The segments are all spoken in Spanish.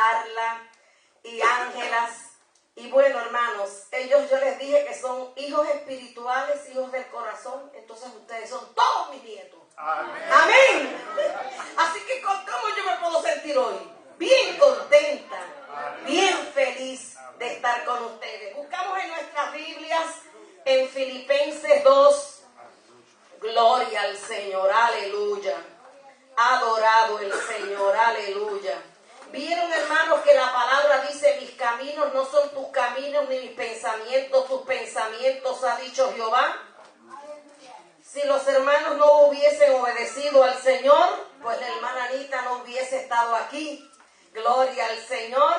Carla y Ángelas. Y bueno, hermanos, yo les dije que son hijos espirituales, hijos del corazón. Entonces ustedes son todos mis nietos. Amén. Amén. Así que ¿cómo yo me puedo sentir hoy? Bien contenta, bien feliz de estar con ustedes. Buscamos en nuestras Biblias, en Filipenses 2. Gloria al Señor, aleluya. Adorado el Señor, aleluya. Vieron, hermanos, que la palabra dice: mis caminos no son tus caminos, ni mis pensamientos tus pensamientos, ha dicho Jehová. Si los hermanos no hubiesen obedecido al Señor, pues la hermana Anita no hubiese estado aquí. Gloria al Señor.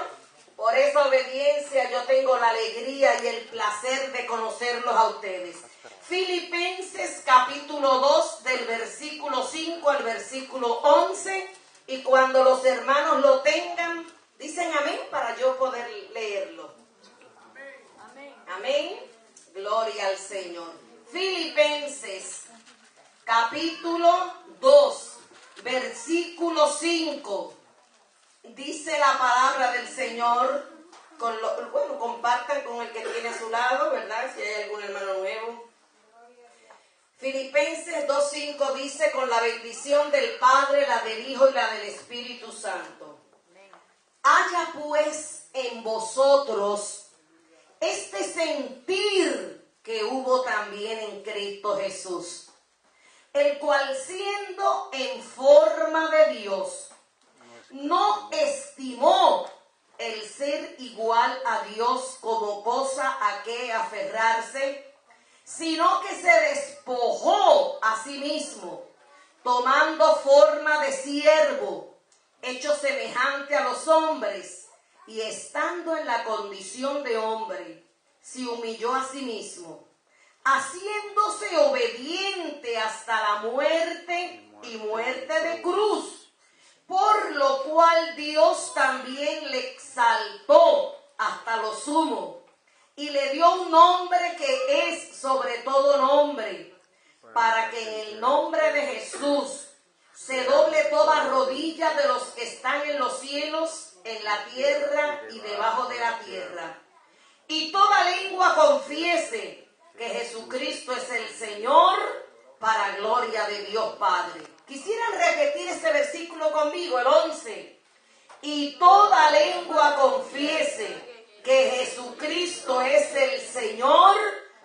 Por esa obediencia yo tengo la alegría y el placer de conocerlos a ustedes. Filipenses capítulo 2, del versículo 5 al versículo 11. Y cuando los hermanos lo tengan, dicen amén para yo poder leerlo. Amén. Amén. Gloria al Señor. Filipenses capítulo 2, versículo 5. Dice la palabra del Señor. Compartan con el que tiene a su lado, ¿verdad? Si hay algún hermano nuevo. Filipenses 2:5 dice: con la bendición del Padre, la del Hijo y la del Espíritu Santo. Haya pues en vosotros este sentir que hubo también en Cristo Jesús, el cual, siendo en forma de Dios, no estimó el ser igual a Dios como cosa a que aferrarse, sino que se despojó a sí mismo, tomando forma de siervo, hecho semejante a los hombres, y estando en la condición de hombre, se humilló a sí mismo, haciéndose obediente hasta la muerte y muerte de cruz. Por lo cual Dios también le exaltó hasta lo sumo y le dio un nombre que es sobre todo nombre, para que en el nombre de Jesús se doble toda rodilla de los que están en los cielos, en la tierra y debajo de la tierra, y toda lengua confiese que Jesucristo es el Señor, para gloria de Dios Padre. ¿Quisieran repetir este versículo conmigo, el 11? Y toda lengua confiese que Jesucristo es el Señor,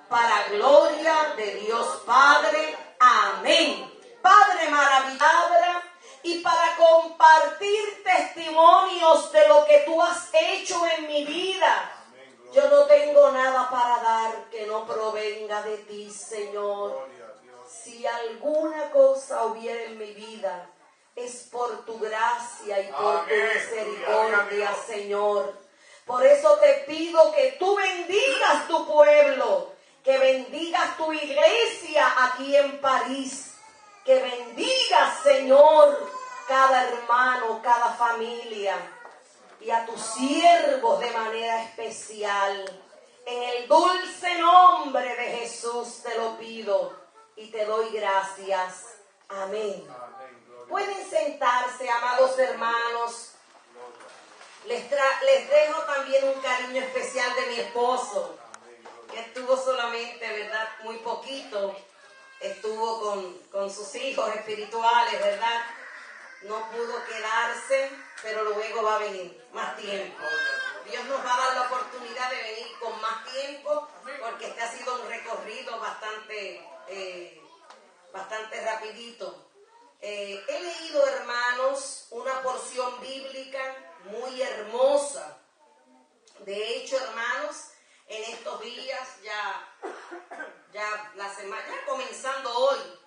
para gloria de Dios Padre. Amén. Padre maravilloso, y para compartir testimonios de lo que tú has hecho en mi vida. Yo no tengo nada para dar que no provenga de ti, Señor. Si alguna cosa hubiera en mi vida, es por tu gracia y por tu misericordia, Señor. Por eso te pido que tú bendigas tu pueblo, que bendigas tu iglesia aquí en París, que bendigas, Señor, cada hermano, cada familia, y a tus siervos de manera especial. En el dulce nombre de Jesús te lo pido y te doy gracias. Amén. Pueden sentarse, amados hermanos. Les dejo también un cariño especial de mi esposo, que estuvo solamente, ¿verdad?, muy poquito. Estuvo con sus hijos espirituales, ¿verdad? No pudo quedarse, pero luego va a venir más tiempo. Dios nos va a dar la oportunidad de venir con más tiempo, porque este ha sido un recorrido bastante rapidito. He leído, hermanos, una porción bíblica muy hermosa. De hecho, hermanos, en estos días, ya la semana, ya comenzando hoy,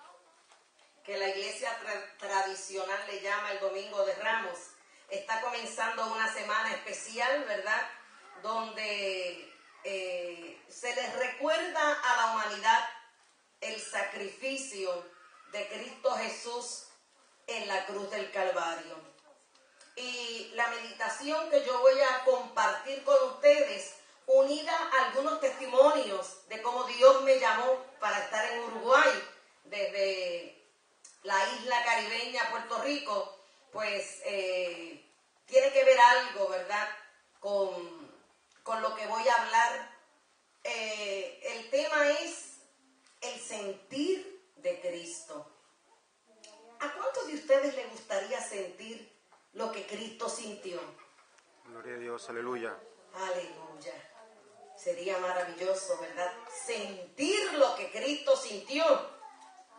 que la iglesia tradicional le llama el Domingo de Ramos, está comenzando una semana especial, ¿verdad?, donde se les recuerda a la humanidad el sacrificio de Cristo Jesús en la cruz del Calvario. Y la meditación que yo voy a compartir con ustedes, unida a algunos testimonios de cómo Dios me llamó para estar en Uruguay, desde la isla caribeña Puerto Rico, pues tiene que ver algo, ¿verdad?, con lo que voy a hablar. El tema es el sentir de Cristo. ¿A cuántos de ustedes les gustaría sentir lo que Cristo sintió? Gloria a Dios, aleluya. Aleluya. Sería maravilloso, ¿verdad? Sentir lo que Cristo sintió.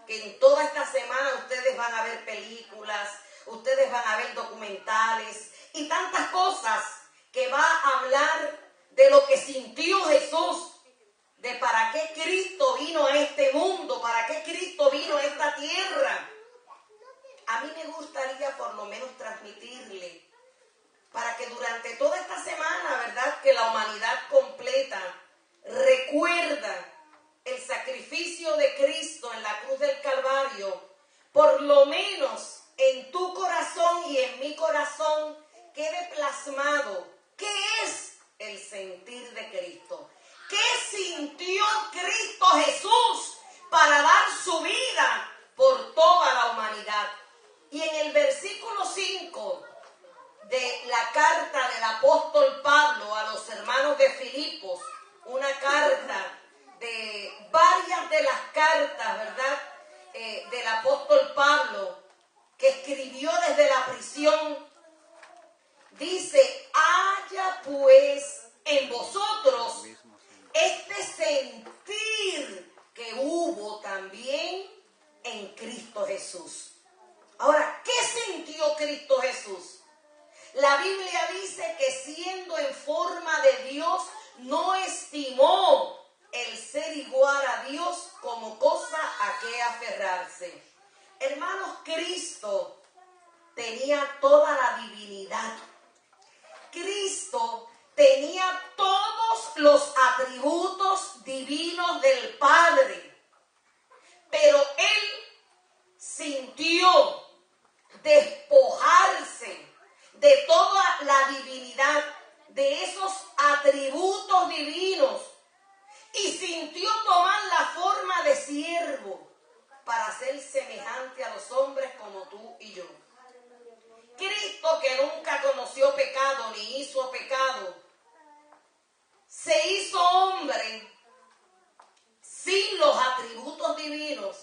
Que en toda esta semana ustedes van a ver películas, ustedes van a ver documentales y tantas cosas que va a hablar de lo que sintió Jesús, de para qué Cristo vino a este mundo, para qué Cristo vino a esta tierra. A mí me gustaría por lo menos transmitirle, para que durante toda esta semana, ¿verdad?, que la humanidad completa recuerda el sacrificio de Cristo en la cruz del Calvario, por lo menos en tu corazón y en mi corazón quede plasmado qué es el sentir de Cristo. ¿Qué sintió Cristo Jesús para dar su vida por toda la humanidad? Y en el versículo 5 de la carta del apóstol Pablo a los hermanos de Filipos, una carta de varias de las cartas, ¿verdad?, del apóstol Pablo, que escribió desde la prisión, dice: haya pues en vosotros este sentir que hubo también en Cristo Jesús. Ahora, ¿qué sintió Cristo Jesús? La Biblia dice que siendo en forma de Dios, no estimó el ser igual a Dios como cosa a que aferrarse. Hermanos, Cristo tenía toda la divinidad. Cristo tenía todos los atributos divinos del Padre. Pero Él sintió despojarse de toda la divinidad, de esos atributos divinos, y sintió tomar la forma de siervo para ser semejante a los hombres como tú y yo. Cristo, que nunca conoció pecado ni hizo pecado, se hizo hombre sin los atributos divinos,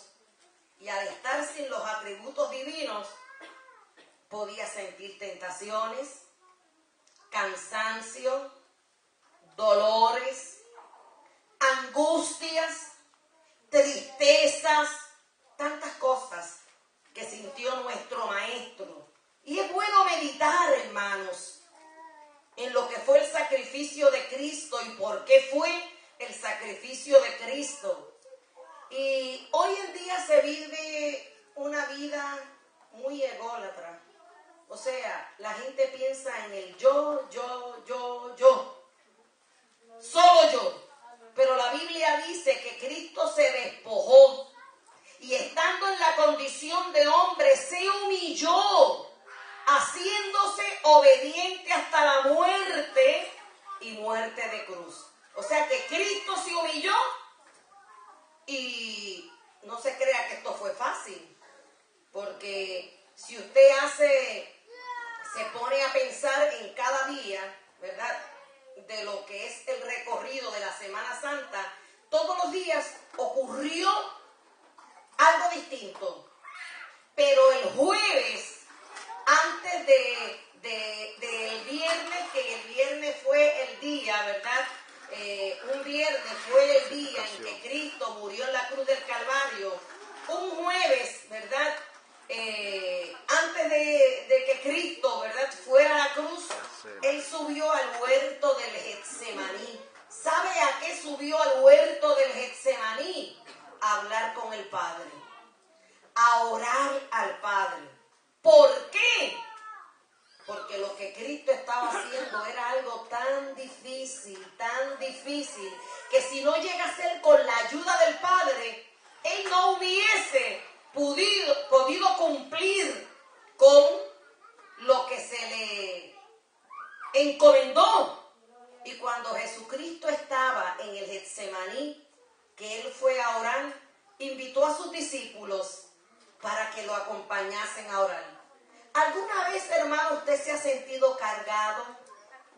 y al estar sin los atributos divinos podía sentir tentaciones, cansancio, dolores, angustias, tristezas, tantas cosas que sintió nuestro Maestro. Y es bueno meditar, hermanos, en lo que fue el sacrificio de Cristo y por qué fue el sacrificio de Cristo. Y hoy en día se vive una vida muy ególatra. O sea, la gente piensa en el yo. Solo yo. Pero la Biblia dice que Cristo se despojó y estando en la condición de hombre se humilló, haciéndose obediente hasta la muerte y muerte de cruz. O sea que Cristo se humilló, y no se crea que esto fue fácil, porque si usted se pone a pensar en cada día, ¿verdad?, de lo que es el recorrido de la Semana Santa, todos los días ocurrió algo distinto. Pero el jueves, antes del viernes, que el viernes fue el día, ¿verdad?, un viernes fue el día en que Cristo murió en la cruz del Calvario. Un jueves, ¿verdad?, antes de que Cristo, ¿verdad?, fuera a la cruz, Él subió al huerto del Getsemaní. ¿Sabe a qué subió al huerto del Getsemaní? A hablar con el Padre, a orar al Padre. ¿Por qué? Porque lo que Cristo estaba haciendo era algo tan difícil, que si no llega a ser con la ayuda del Padre, Él no hubiese podido cumplir con lo que se le encomendó. Y cuando Jesucristo estaba en el Getsemaní, que Él fue a orar, invitó a sus discípulos para que lo acompañasen a orar. ¿Alguna vez, hermano, usted se ha sentido cargado,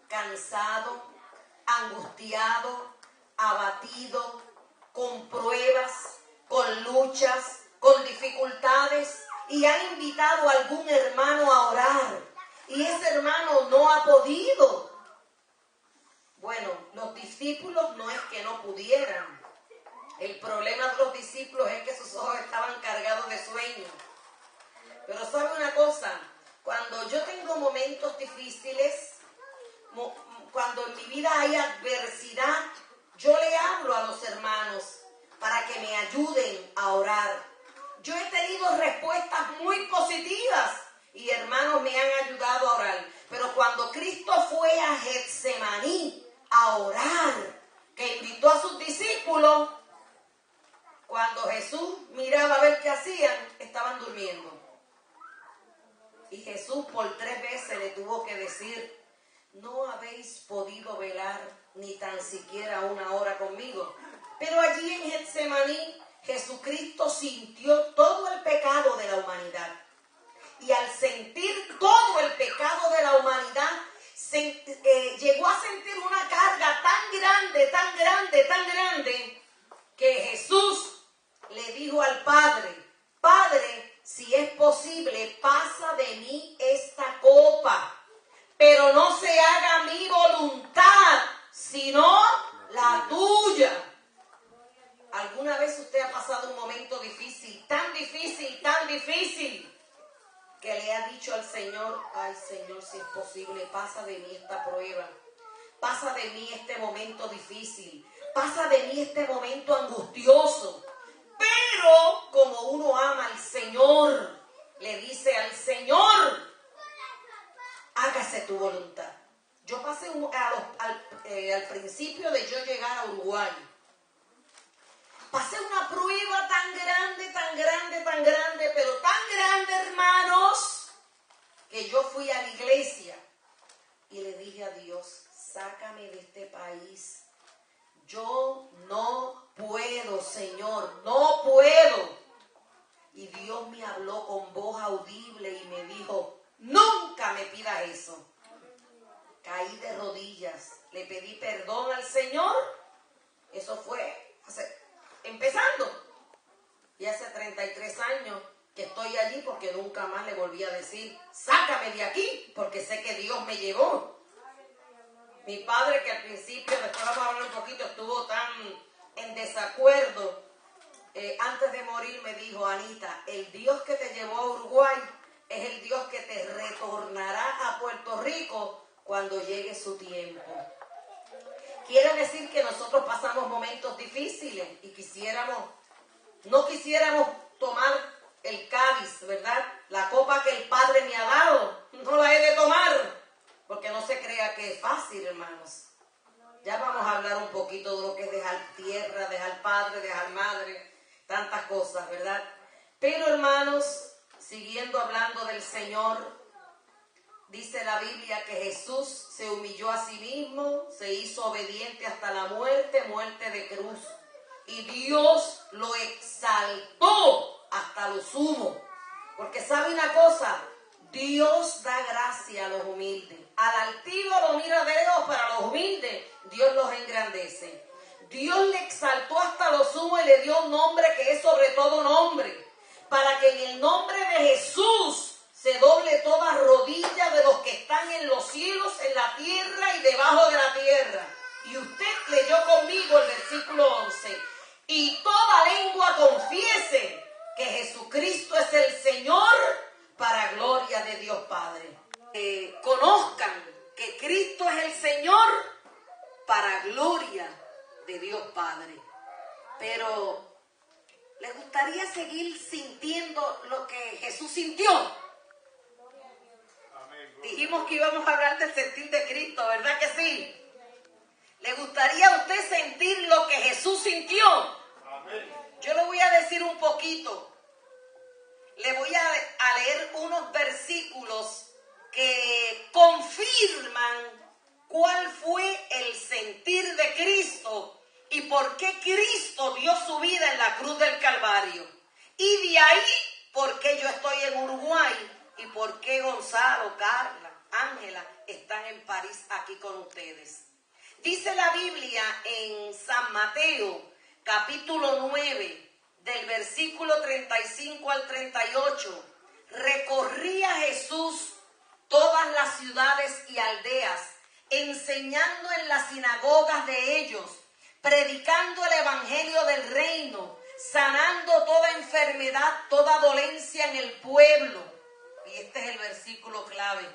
cansado, angustiado, abatido, con pruebas, con luchas, con dificultades, y ha invitado a algún hermano a orar y ese hermano no ha podido? Bueno, los discípulos no es que no pudieran. El problema de los discípulos es que sus ojos estaban cargados de sueño. Pero ¿sabe una cosa? Cuando yo tengo momentos difíciles, cuando en mi vida hay adversidad, yo le hablo a los hermanos para que me ayuden a orar. Yo he tenido respuestas muy positivas y hermanos me han ayudado a orar. Pero cuando Cristo fue a Getsemaní a orar, que invitó a sus discípulos, cuando Jesús miraba a ver qué hacían, estaban durmiendo. Y Jesús por 3 veces le tuvo que decir: no habéis podido velar ni tan siquiera 1 hora conmigo. Pero allí en Getsemaní, Jesucristo sintió todo el pecado de la humanidad. Y al sentir todo el pecado de la humanidad, llegó a sentir una carga tan grande, tan grande, tan grande, que Jesús le dijo al Padre: Padre, si es posible, pasa de mí esta copa, pero no se haga mi voluntad, sino la tuya. ¿Alguna vez usted ha pasado un momento difícil, tan difícil, que le ha dicho al Señor: ay Señor, si es posible, pasa de mí esta prueba, pasa de mí este momento difícil, pasa de mí este momento angustioso? Pero como uno ama al Señor, le dice al Señor: hágase tu voluntad. Yo pasé al principio de yo llegar a Uruguay, pasé una prueba tan grande, pero tan grande, hermanos, que yo fui a la iglesia y le dije a Dios: sácame de este país. Yo no puedo, Señor, no puedo. Y Dios me habló con voz audible y me dijo: nunca me pidas eso. Caí de rodillas, le pedí perdón al Señor. Eso fue empezando. Y hace 33 años que estoy allí, porque nunca más le volví a decir: sácame de aquí, porque sé que Dios me llevó. Mi padre, que al principio, después vamos a hablar un poquito, estuvo tan en desacuerdo, antes de morir me dijo: Anita, el Dios que te llevó a Uruguay es el Dios que te retornará a Puerto Rico cuando llegue su tiempo. Quiere decir que nosotros pasamos momentos difíciles y no quisiéramos tomar el cáliz, ¿verdad? La copa que el Padre me ha dado, no la he de tomar, porque no se crea que es fácil, hermanos. Ya vamos a hablar un poquito de lo que es dejar tierra, dejar padre, dejar madre, tantas cosas, ¿verdad? Pero, hermanos, siguiendo hablando del Señor, dice la Biblia que Jesús se humilló a sí mismo, se hizo obediente hasta la muerte de cruz. Y Dios lo exaltó hasta lo sumo. Porque sabe una cosa, Dios da gracia a los humildes. Al altivo lo mira de lejos, pero a los humildes Dios los engrandece. Dios le exaltó hasta lo sumo y le dio un nombre que es sobre todo nombre, para que en el nombre de Jesús se doble toda rodilla de los que están en los cielos, en la tierra y debajo de la tierra. Y usted leyó conmigo el versículo 11. Y toda lengua confiese que Jesucristo es el Señor, para gloria de Dios Padre. Conozcan que Cristo es el Señor, para gloria de Dios Padre. Pero ¿le gustaría seguir sintiendo lo que Jesús sintió? Dijimos que íbamos a hablar del sentir de Cristo, ¿verdad que sí? ¿Le gustaría a usted sentir lo que Jesús sintió? Yo le voy a decir un poquito. Le voy a leer unos versículos que confirman cuál fue el sentir de Cristo y por qué Cristo dio su vida en la cruz del Calvario. Y de ahí, porque yo estoy en Uruguay y por qué Gonzalo, Carla, Ángela están en París aquí con ustedes. Dice la Biblia en San Mateo, capítulo 9, del versículo 35 al 38, recorría Jesús todas las ciudades y aldeas, enseñando en las sinagogas de ellos, predicando el evangelio del reino, sanando toda enfermedad, toda dolencia en el pueblo. Y este es el versículo clave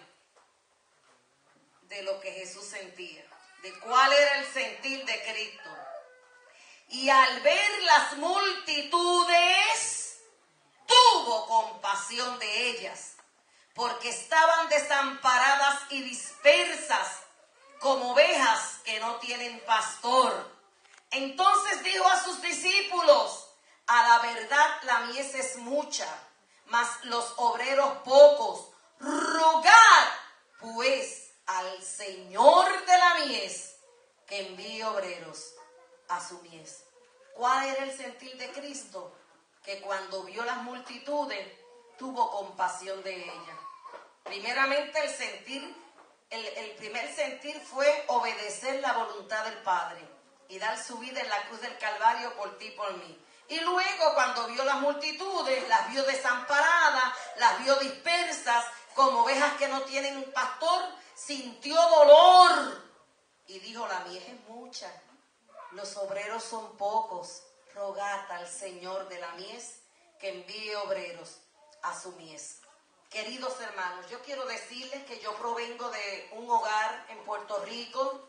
de lo que Jesús sentía, de cuál era el sentir de Cristo. Y al ver las multitudes, tuvo compasión de ellas, porque estaban desamparadas y dispersas como ovejas que no tienen pastor. Entonces dijo a sus discípulos: a la verdad la mies es mucha, mas los obreros pocos. Rogad pues al Señor de la mies que envíe obreros a su mies. ¿Cuál era el sentir de Cristo? Que cuando vio las multitudes tuvo compasión de ellas. Primeramente el primer sentir fue obedecer la voluntad del Padre y dar su vida en la cruz del Calvario por ti y por mí. Y luego cuando vio las multitudes, las vio desamparadas, las vio dispersas como ovejas que no tienen pastor, sintió dolor y dijo: la mies es mucha, los obreros son pocos. Rogad al Señor de la mies que envíe obreros a su mies. Queridos hermanos, yo quiero decirles que yo provengo de un hogar en Puerto Rico,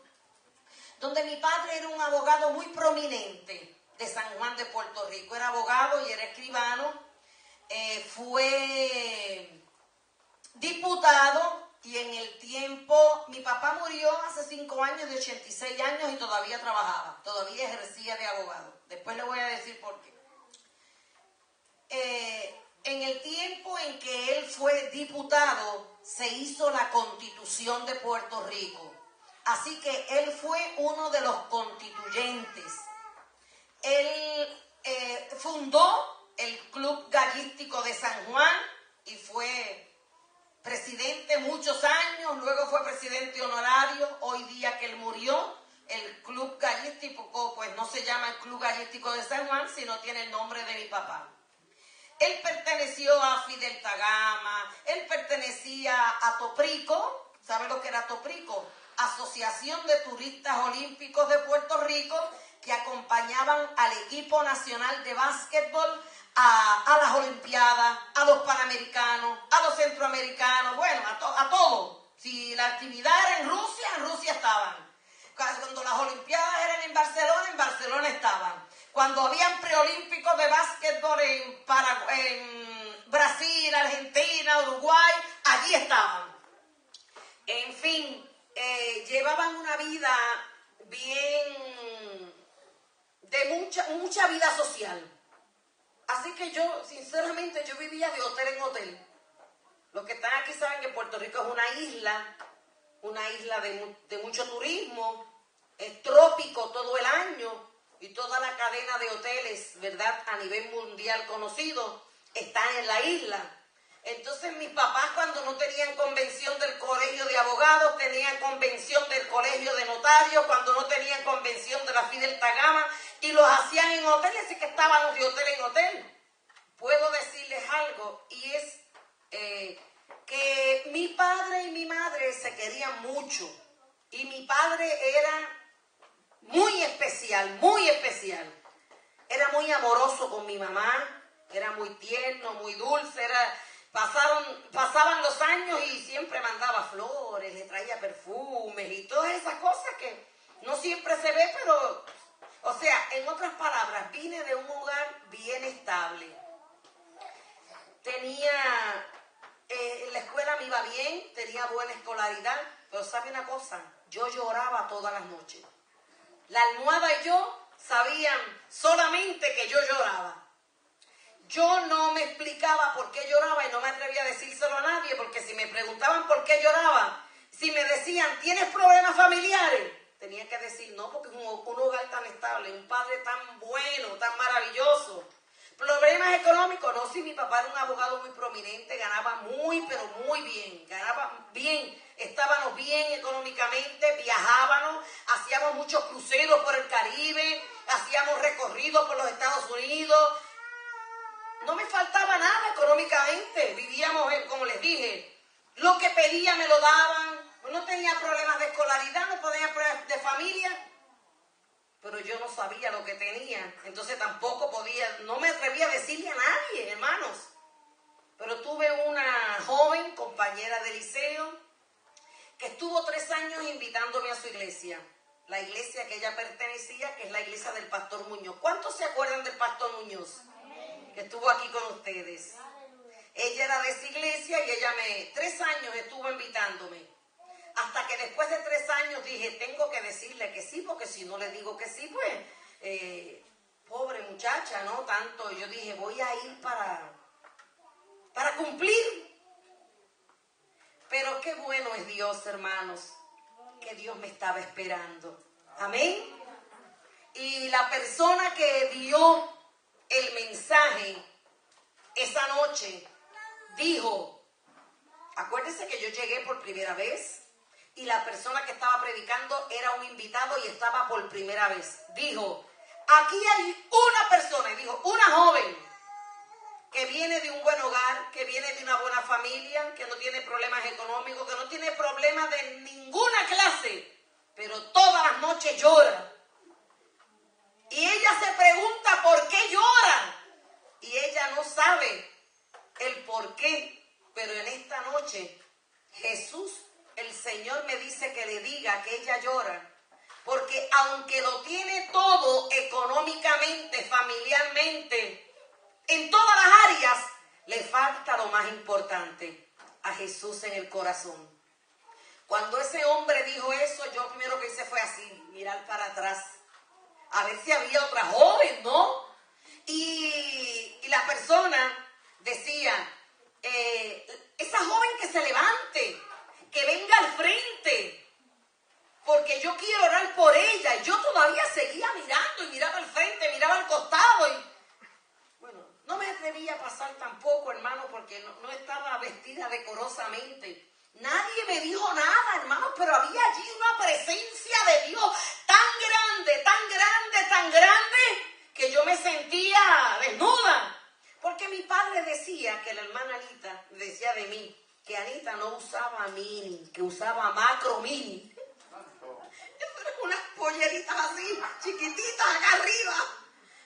donde mi padre era un abogado muy prominente de San Juan de Puerto Rico. Era abogado y era escribano, fue diputado, y en el tiempo, mi papá murió hace 5 años, de 86 años, y todavía trabajaba, todavía ejercía de abogado. Después le voy a decir por qué. En el tiempo en que él fue diputado, se hizo la Constitución de Puerto Rico. Así que él fue uno de los constituyentes. Él fundó el Club Gallístico de San Juan y fue presidente muchos años, luego fue presidente honorario. Hoy día que él murió, el Club Gallístico pues no se llama el Club Gallístico de San Juan, sino tiene el nombre de mi papá. Él perteneció a Fidel Tagama, él pertenecía a Toprico. ¿Sabe lo que era Toprico? Asociación de Turistas Olímpicos de Puerto Rico, que acompañaban al equipo nacional de básquetbol a las Olimpiadas, a los Panamericanos, a los Centroamericanos, bueno, a todo. Si la actividad era en Rusia estaban. Cuando las Olimpiadas eran en Barcelona estaban. Cuando habían preolímpicos de básquetbol en Brasil, Argentina, Uruguay, allí estaban. En fin, llevaban una vida bien, de mucha vida social. Así que yo, sinceramente, yo vivía de hotel en hotel. Los que están aquí saben que Puerto Rico es una isla de mucho turismo, es trópico todo el año, y toda la cadena de hoteles, ¿verdad?, a nivel mundial conocido, están en la isla. Entonces mis papás, cuando no tenían convención del colegio de abogados, tenían convención del colegio de notarios, cuando no tenían convención de la Fidel Tagama, y los hacían en hoteles, así que estaban de hotel en hotel. Puedo decirles algo, y es que mi padre y mi madre se querían mucho, y mi padre era muy especial, muy especial. Era muy amoroso con mi mamá, era muy tierno, muy dulce, pasaban los años y siempre mandaba flores, le traía perfumes y todas esas cosas que no siempre se ve, pero, o sea, en otras palabras, vine de un hogar bien estable. En la escuela me iba bien, tenía buena escolaridad, pero ¿sabe una cosa? Yo lloraba todas las noches. La almohada y yo sabían solamente que yo lloraba. Yo no me explicaba por qué lloraba y no me atrevía a decírselo a nadie, porque si me preguntaban por qué lloraba, si me decían, ¿tienes problemas familiares?, tenía que decir, no, porque es un hogar tan estable, un padre tan bueno, tan maravilloso. Problemas económicos, no, si mi papá era un abogado muy prominente, ganaba pero muy bien, ganaba bien, estábamos bien económicamente, viajábamos, hacíamos muchos cruceros por el Caribe, hacíamos recorridos por los Estados Unidos, no me faltaba nada económicamente, vivíamos, como les dije, lo que pedía me lo daban, no tenía problemas de escolaridad, no tenía problemas de familia. Pero yo no sabía lo que tenía, entonces tampoco no me atrevía a decirle a nadie, hermanos. Pero tuve una joven compañera de liceo que estuvo 3 años invitándome a su iglesia, la iglesia que ella pertenecía, que es la iglesia del pastor Muñoz. ¿Cuántos se acuerdan del pastor Muñoz? Que estuvo aquí con ustedes. Ella era de esa iglesia y ella 3 años estuvo invitándome. Hasta que después de 3 años dije, tengo que decirle que sí, porque si no le digo que sí, pues, pobre muchacha, ¿no? Tanto, yo dije, voy a ir para cumplir. Pero qué bueno es Dios, hermanos, que Dios me estaba esperando. Amén. Y la persona que dio el mensaje esa noche dijo, acuérdense que yo llegué por primera vez. Y la persona que estaba predicando era un invitado y estaba por primera vez. Dijo, aquí hay una persona, y dijo, una joven que viene de un buen hogar, que viene de una buena familia, que no tiene problemas económicos, que no tiene problemas de ninguna clase, pero todas las noches llora. Y ella se pregunta por qué llora. Y ella no sabe el por qué, pero en esta noche Jesús, el Señor me dice que le diga que ella llora, porque aunque lo tiene todo económicamente, familiarmente, en todas las áreas, le falta lo más importante, a Jesús en el corazón. Cuando ese hombre dijo eso, yo lo primero que hice fue así, mirar para atrás, a ver si había otra joven, ¿no? Y la persona decía, esa joven que se levante, que venga al frente, porque yo quiero orar por ella. Y yo todavía seguía mirando y miraba al frente, miraba al costado. Y bueno, no me atrevía a pasar tampoco, hermano, porque no estaba vestida decorosamente. Nadie me dijo nada, hermano, pero había allí una presencia de Dios tan grande, tan grande, tan grande, que yo me sentía desnuda. Porque mi padre decía que la hermana Anita decía de mí, que Anita no usaba mini, que usaba macro mini. Eran unas polleritas así, chiquititas acá arriba.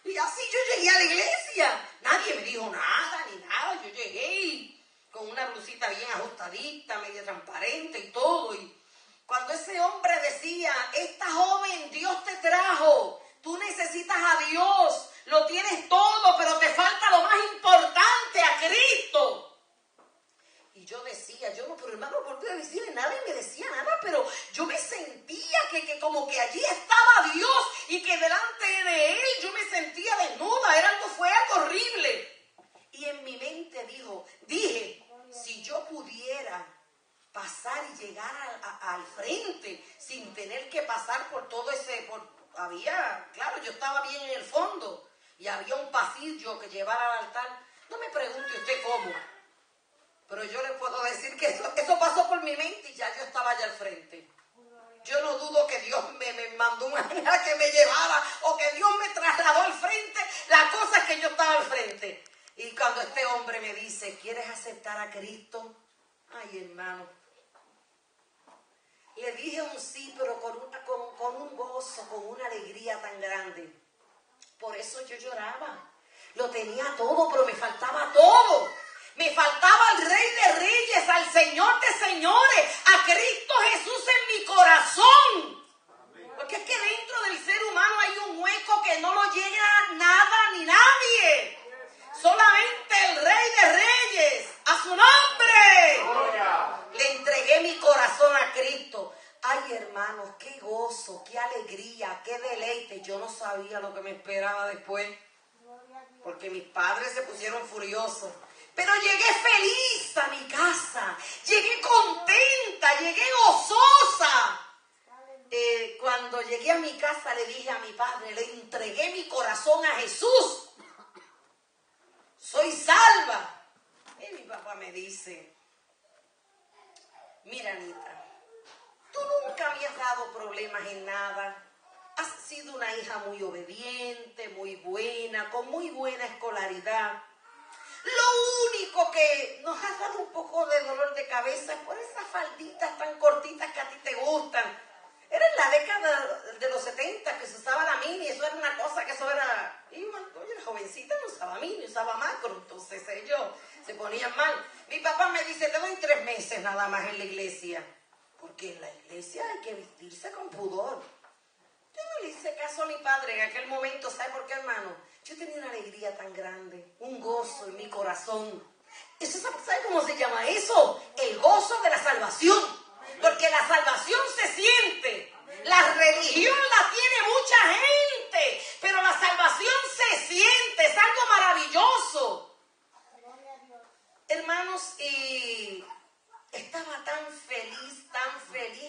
Y así yo llegué a la iglesia. Nadie me dijo nada, ni nada. Yo llegué con una blusita bien ajustadita, media transparente y todo. Y cuando ese hombre decía, esta joven Dios te trajo, tú necesitas a Dios, lo tienes todo, pero te falta lo más importante, a Cristo. Y yo decía, yo no, pero hermano, ¿por qué decirle? Nadie me decía nada, pero yo me sentía que como que allí estaba Dios y que delante de Él yo me sentía desnuda, fue algo horrible. Y en mi mente dije, si yo pudiera pasar y llegar al frente sin tener que pasar por todo claro, yo estaba bien en el fondo y había un pasillo que llevara al altar. No me pregunte usted cómo. Pero yo le puedo decir que eso pasó por mi mente y ya yo estaba allá al frente. Yo no dudo que Dios me mandó un ángel que me llevara o que Dios me trasladó al frente. La cosa es que yo estaba al frente. Y cuando este hombre me dice, ¿quieres aceptar a Cristo? Ay, hermano. Le dije un sí, pero con un gozo, con una alegría tan grande. Por eso yo lloraba. Lo tenía todo, pero me faltaba todo. Me faltaba al Rey de Reyes, al Señor de Señores, a Cristo Jesús en mi corazón. Porque es que dentro del ser humano hay un hueco que no lo llena nada ni nadie. Solamente el Rey de Reyes, a su nombre. Le entregué mi corazón a Cristo. Ay, hermanos, qué gozo, qué alegría, qué deleite. Yo no sabía lo que me esperaba después, porque mis padres se pusieron furiosos. Pero llegué feliz a mi casa, llegué contenta, llegué gozosa. Cuando llegué a mi casa le dije a mi padre, le entregué mi corazón a Jesús. soy salva. Y mi papá me dice, mira, Anita, tú nunca me has dado problemas en nada. Has sido una hija muy obediente, muy buena, con muy buena escolaridad. Lo único que nos ha dado un poco de dolor de cabeza es por esas falditas tan cortitas que a ti te gustan. Era en la década de los 70 que se usaba la mini, eso era una cosa que eso era... Y bueno, la jovencita no usaba mini, usaba macro, entonces ellos se ponían mal. Mi papá me dice, te doy 3 meses nada más en la iglesia, porque en la iglesia hay que vestirse con pudor. Yo no le hice caso a mi padre en aquel momento, ¿sabe por qué, hermano? Yo tenía una alegría tan grande, un gozo en mi corazón. Eso, ¿sabe cómo se llama eso? El gozo de la salvación. Porque la salvación se siente. La religión la tiene mucha gente, pero la salvación se siente, es algo maravilloso. Hermanos, y estaba tan feliz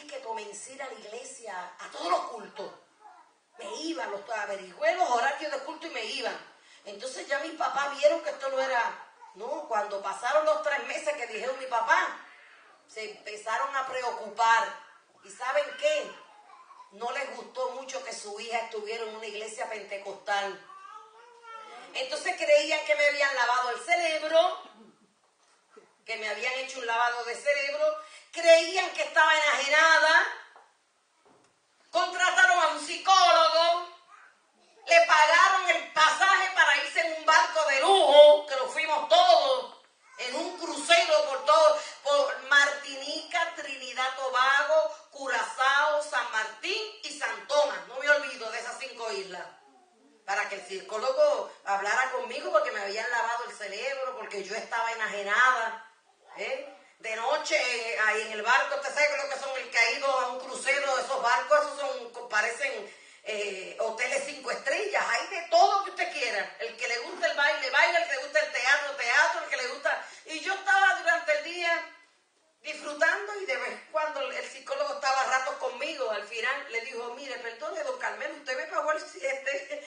que comencé a ir a la iglesia, a todos los cultos. Me iban, averigüé los horarios de culto y me iban. Entonces ya mis papás vieron que esto no era... No, cuando pasaron los 3 meses que dijeron mi papá, se empezaron a preocupar. ¿Y saben qué? No les gustó mucho que su hija estuviera en una iglesia pentecostal. Entonces creían que me habían lavado el cerebro, que me habían hecho un lavado de cerebro, creían que estaba enajenada, contrataron a un psicólogo, le pagaron el pasaje para irse en un barco de lujo, que nos fuimos todos, en un crucero por Martinica, Trinidad Tobago, Curazao, San Martín y San Tomás. No me olvido de esas 5 islas. Para que el psicólogo hablara conmigo porque me habían lavado el cerebro, porque yo estaba enajenada. De noche, ahí en el barco, usted sabe lo que son el que ha ido a un crucero, esos barcos, esos parecen hoteles 5 estrellas, hay de todo que usted quiera. El que le gusta el baile, baila, el que le gusta el teatro, teatro, el que le gusta... Y yo estaba durante el día disfrutando y de vez en cuando el psicólogo estaba a ratos conmigo. Al final le dijo, mire, perdone, don Carmelo, usted me pagó este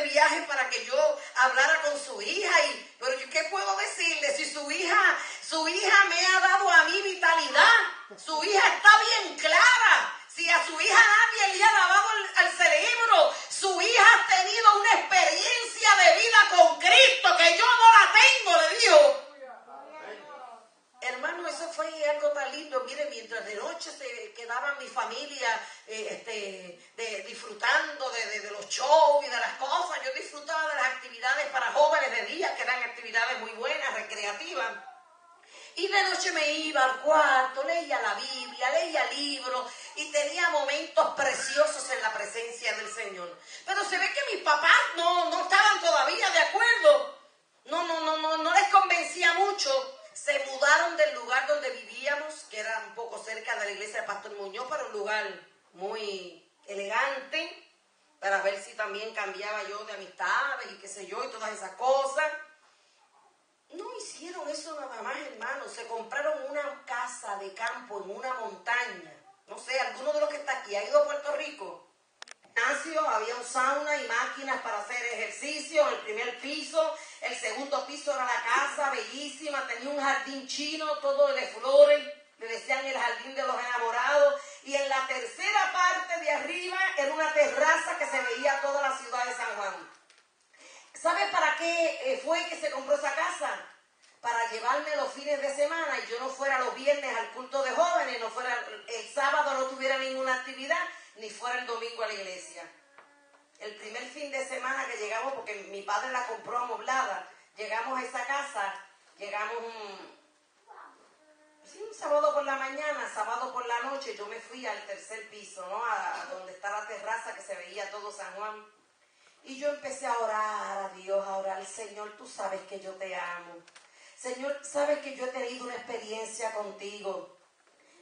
viaje para que yo hablara con su hija, pero ¿qué puedo decirle? Si su hija me ha dado a mí vitalidad, su hija está bien clara. Si a su hija nadie le ha lavado el cerebro, su hija ha tenido una experiencia de vida con Cristo que yo no la tengo, le dijo. Hermano, eso fue algo tan lindo. Mire, mientras de noche se quedaba mi familia disfrutando de los shows y de las cosas, yo disfrutaba de las actividades para jóvenes de día, que eran actividades muy buenas, recreativas. Y de noche me iba al cuarto, leía la Biblia, leía libros y tenía momentos preciosos en la presencia del Señor. Pero se ve que mis papás no estaban todavía de acuerdo. No les convencía mucho. Se mudaron del lugar donde vivíamos, que era un poco cerca de la iglesia de Pastor Muñoz, para un lugar muy elegante, para ver si también cambiaba yo de amistades y qué sé yo y todas esas cosas. No hicieron eso nada más, hermanos. Se compraron una casa de campo en una montaña. No sé, alguno de los que está aquí ha ido a Puerto Rico. Había un sauna y máquinas para hacer ejercicio en el primer piso. El segundo piso era la casa, bellísima. Tenía un jardín chino, todo de flores. Le decían el jardín de los enamorados. Y en la tercera parte de arriba era una terraza que se veía toda la ciudad de San Juan. ¿Sabe para qué fue que se compró esa casa? Para llevarme los fines de semana y yo no fuera los viernes al culto de jóvenes, no fuera el sábado, no tuviera ninguna actividad, ni fuera el domingo a la iglesia. El primer fin de semana que llegamos, porque mi padre la compró amoblada, llegamos a esa casa, llegamos un sábado por la mañana, sábado por la noche, yo me fui al tercer piso, ¿no? A donde está la terraza que se veía todo San Juan. Y yo empecé a orar a Dios, a orar, Señor, tú sabes que yo te amo. Señor, sabes que yo he tenido una experiencia contigo.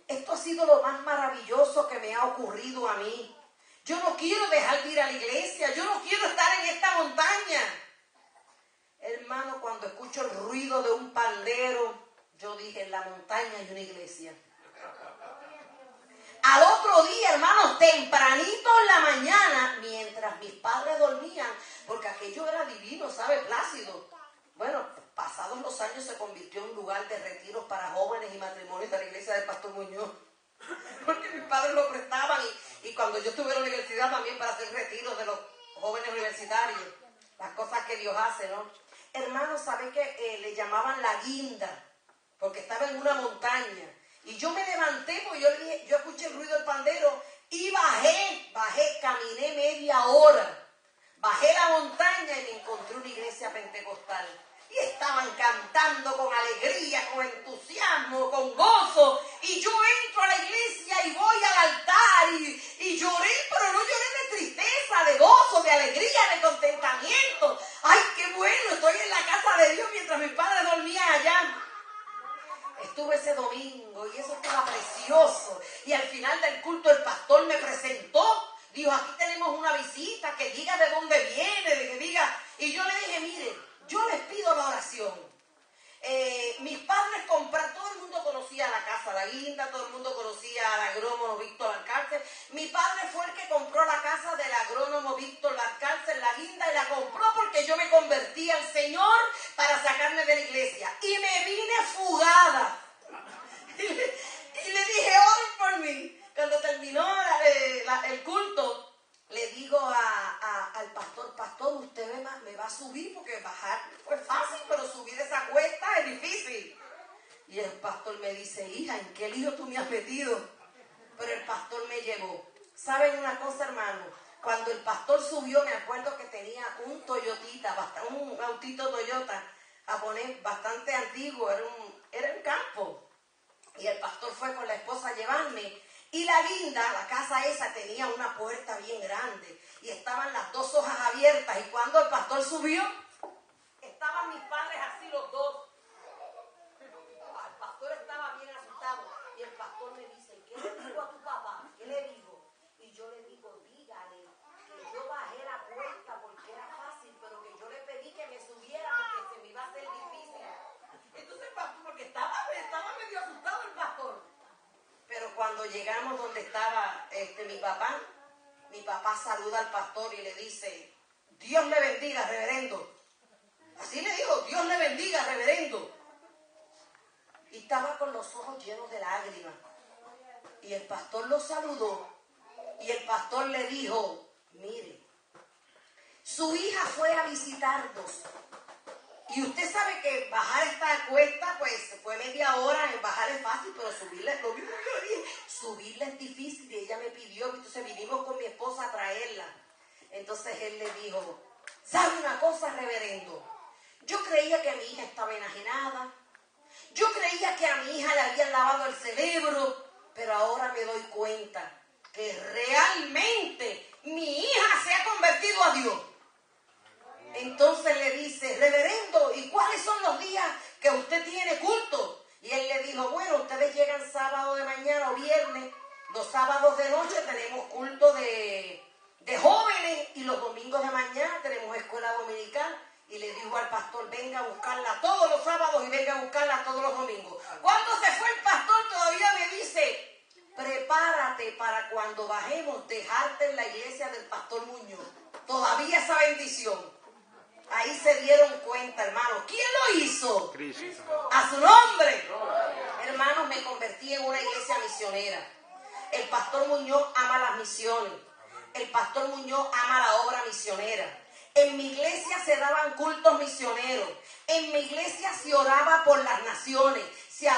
Esto ha sido lo más maravilloso que me ha ocurrido a mí. Yo no quiero dejar de ir a la iglesia, yo no quiero estar en esta montaña. Hermano, cuando escucho el ruido de un pandero, yo dije, en la montaña hay una iglesia. Al otro día, hermanos, tempranito en la mañana, mientras mis padres dormían, porque aquello era divino, ¿sabe? Plácido. Bueno, pasados los años se convirtió en un lugar de retiros para jóvenes y matrimonios de la iglesia del Pastor Muñoz. Porque mis padres lo prestaban y cuando yo estuve en la universidad también para hacer retiros de los jóvenes universitarios. Las cosas que Dios hace, ¿no? Hermanos, ¿sabe que le llamaban la guinda? Porque estaba en una montaña. Y yo me levanté porque yo escuché el ruido del pandero y bajé, caminé media hora. Bajé la montaña y me encontré una iglesia pentecostal. Y estaban cantando con alegría, con entusiasmo, con gozo. Y yo entro a la iglesia y voy al altar y lloré, pero no lloré de tristeza, de gozo, de alegría, de contentamiento. ¡Ay, qué bueno! Estoy en la casa de Dios mientras mis padres dormían allá. Estuve ese domingo y eso estaba precioso. Y al final del culto el pastor me presentó. Dijo, aquí tenemos una visita, que diga de dónde viene, de que diga. Y yo le dije, mire, yo les pido la oración. Mis padres compraron, todo el mundo conocía la Casa La Guinda, todo el mundo conocía al agrónomo Víctor Valcárcel. Mi padre fue el que compró la casa del agrónomo Víctor Valcárcel, La Guinda, y la compró porque yo me convertí al Señor para sacarme de la iglesia. Y me vine fugada. Y le dije, oren por mí. Cuando terminó el culto, le digo al pastor, usted me va a subir porque bajar fue fácil, pero subir esa cuesta es difícil. Y el pastor me dice, hija, ¿en qué lío tú me has metido? Pero el pastor me llevó. ¿Saben una cosa, hermano? Cuando el pastor subió, me acuerdo que tenía un Toyotita, un autito Toyota, japonés, bastante antiguo, era un campo. Y el pastor fue con la esposa a llevarme. Y la guinda, la casa esa, tenía una puerta bien grande. Y estaban las dos hojas abiertas. Y cuando el pastor subió, estaban mis padres así los dos. El pastor estaba bien asustado. Y el pastor me dice, ¿qué le digo a tu papá? ¿Qué le digo? Y yo le digo, dígale que yo bajé la puerta porque era fácil, pero que yo le pedí que me subiera porque se me iba a hacer difícil. Entonces el pastor, porque estaba medio asustado el pastor. Pero cuando llegamos donde estaba mi papá saluda al pastor y le dice, Dios le bendiga, reverendo. Así le digo, Dios le bendiga, reverendo. Y estaba con los ojos llenos de lágrimas. Y el pastor lo saludó. Y el pastor le dijo, mire, su hija fue a visitarnos. Y usted sabe que bajar esta cuesta, pues fue media hora, bajar es fácil, pero subirla es difícil. Y ella me pidió, entonces vinimos con mi esposa a traerla. Entonces él le dijo, ¿sabe una cosa, reverendo? Yo creía que mi hija estaba enajenada. Yo creía que a mi hija le habían lavado el cerebro, pero ahora me doy cuenta que realmente mi hija se ha convertido a Dios. Entonces le dice, reverendo, ¿y cuáles son los días que usted tiene culto? Y él le dijo, bueno, ustedes llegan sábado de mañana o viernes, los sábados de noche tenemos culto de jóvenes y los domingos de mañana tenemos escuela dominical. Y le dijo al pastor, venga a buscarla todos los sábados y venga a buscarla todos los domingos. Cuando se fue el pastor todavía me dice, prepárate para cuando bajemos dejarte en la iglesia del pastor Muñoz. Todavía esa bendición. Ahí se dieron cuenta, hermanos. ¿Quién lo hizo? Cristo. A su nombre. Hermanos, me convertí en una iglesia misionera. El pastor Muñoz ama las misiones. El pastor Muñoz ama la obra misionera. En mi iglesia se daban cultos misioneros. En mi iglesia se oraba por las naciones. Se